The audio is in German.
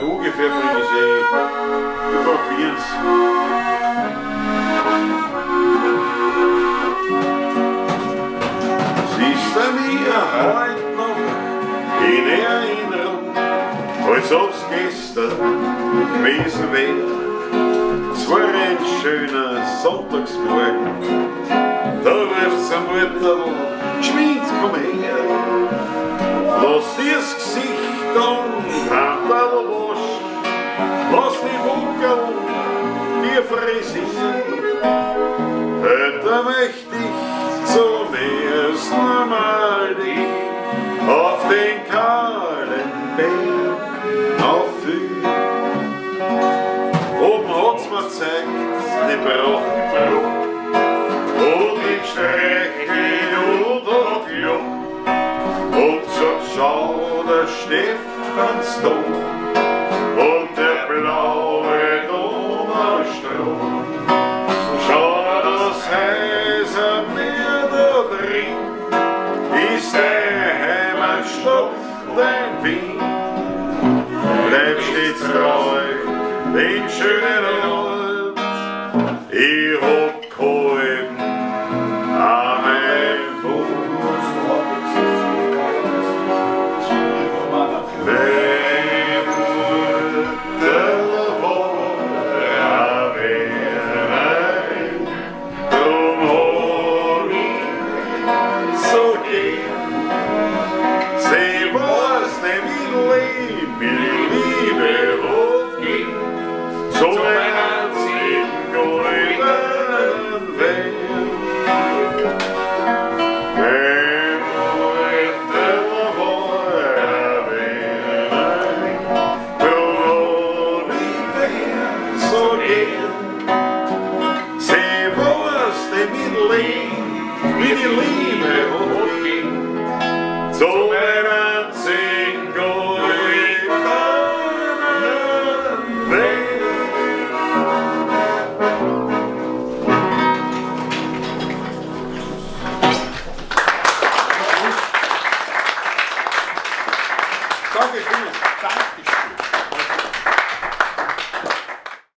ungefähr bringe ich sie. Wir probieren's. Siehst du mir heute noch in Erinnerung, als ob's gestern gewesen wäre? Es war ein schöner Sonntagsmorgen, da ruft's am Mutter, geschwind, komm her. Lass dir das Gesicht an, Handel waschen, lass die Wunkel dir frisieren. Heute möchte ich zum ersten Mal dich auf den kahlen Berg aufführen. Oben hat's mir gezeigt, die Brockenbrücke, und die Strecke und das Joch. Und so schau der Stephansdom und der blaue Donaustrom. Schau das Häusermeer da drin, ist deine Heimatstadt, dein Wien. Bleib stets treu den schönen Ort, ich hab gehalten an mein Fuß. Wie die Liebe hochging, so